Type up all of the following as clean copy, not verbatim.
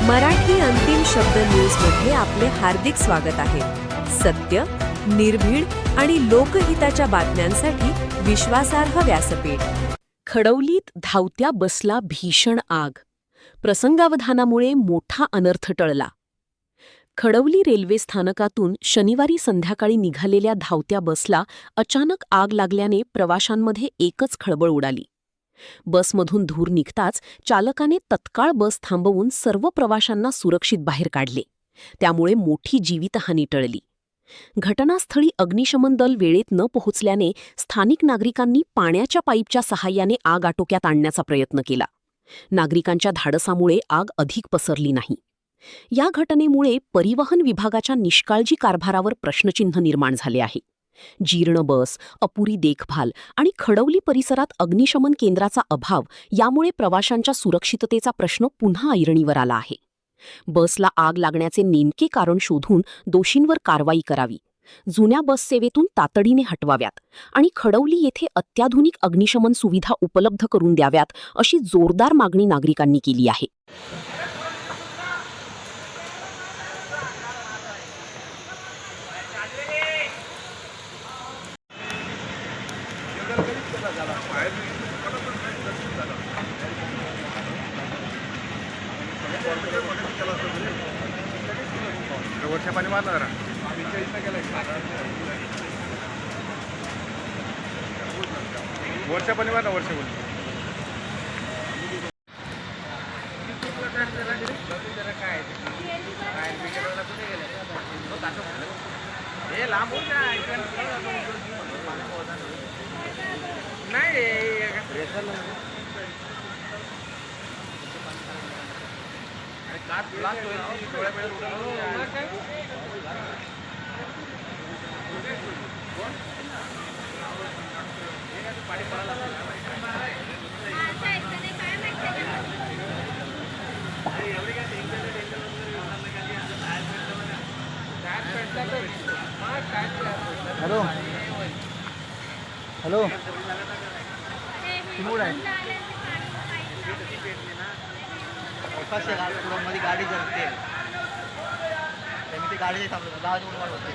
मराठी अंतिम शब्द न्यूजमध्ये आपले हार्दिक स्वागत आहे. सत्य, निर्भीड आणि लोकहिताच्या बातम्यांसाठी विश्वासार्ह व्यासपीठ. खडवलीत धावत्या बसला भीषण आग. प्रसंगावधानामुळे मोठा अनर्थ टळला. खडवली रेल्वे स्थानकातून शनिवारी संध्याकाळी निघालेल्या धावत्या बसला अचानक आग लागल्याने प्रवाशांमध्ये एकच खळबळ उडाली. बसमधून धूर निघताच चालकाने तत्काळ बस थांबवून सर्व प्रवाशांना सुरक्षित बाहेर काढले. त्यामुळे मोठी जीवितहानी टळली. घटनास्थळी अग्निशमन दल वेळेत न पोहोचल्याने स्थानिक नागरिकांनी पाण्याच्या पाईपच्या सहाय्याने आग आटोक्यात आणण्याचा प्रयत्न केला. नागरिकांच्या धाडसामुळे आग अधिक पसरली नाही. या घटनेमुळे परिवहन विभागाच्या निष्काळजी कारभारावर प्रश्नचिन्ह निर्माण झाले आहे. जीर्ण बस, अपुरी देखभाल आणि खडवली परिसरात अग्निशमन केंद्राचा अभाव यामुळे प्रवाशांच्या सुरक्षिततेचा प्रश्न पुन्हा ऐरणीवर आला आहे. बसला आग लागण्याचे नेमके कारण शोधून दोषींवर कारवाई करावी, जुन्या बस सेवेतून तातडीने हटवाव्यात आणि खडवली येथे अत्याधुनिक अग्निशमन सुविधा उपलब्ध करून द्याव्यात अशी जोरदार मागणी नागरिकांनी केली आहे. वर्षा पाणी मारलं जरा वर्षा पाणी मारलं वर्षा हॅलो हॅलो मूड आहे मध्ये गाडी जळते. ते गाडी थांबलो 10 मिनिट वाट होते.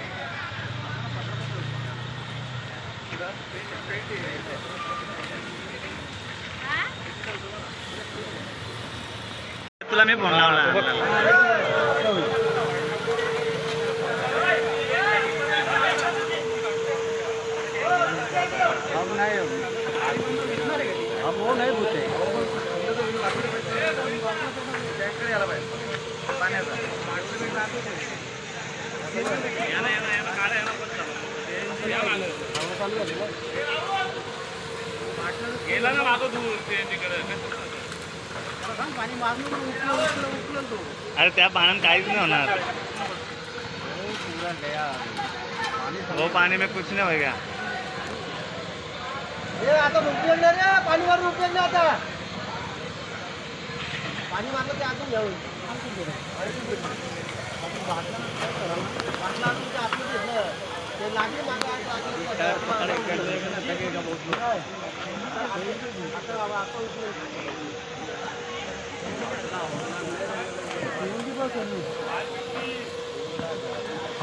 तुला मी फोन लावला. अब वो नहीं होते. गेला ना मागं दूर तिकडे. अरे त्या पाण्यात काहीच नाही होणार. वो पाणी में कुछ नहीं होगा. आता उपयोग नाही रे, पाणी मारून उपयोग नाही. आता पाणी मारलं ते आतून घ्यावं.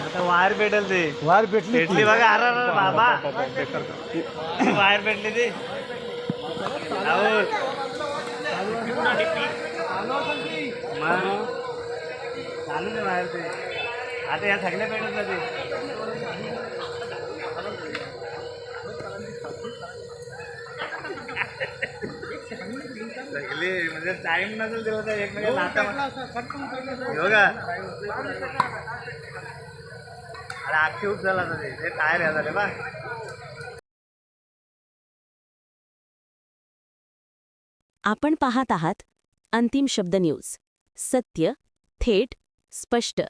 आता वायर भेटेल ते. वायर भेटली बघा. अरे बाबा वायर भेटली ती. चालू नाही बाहेर ते. आता या सगळ्या भेटत ना ते. म्हणजे टाइम नसेल तेव्हा तर एकमेकांना बघा. अरे आखी उठ झाला ते टायर ह्या झाले बा. आपण पाहत आहात अंतिम शब्द न्यूज. सत्य, थेट, स्पष्ट.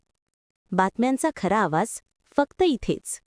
बातम्यांचा खरा आवाज फक्त इथेच.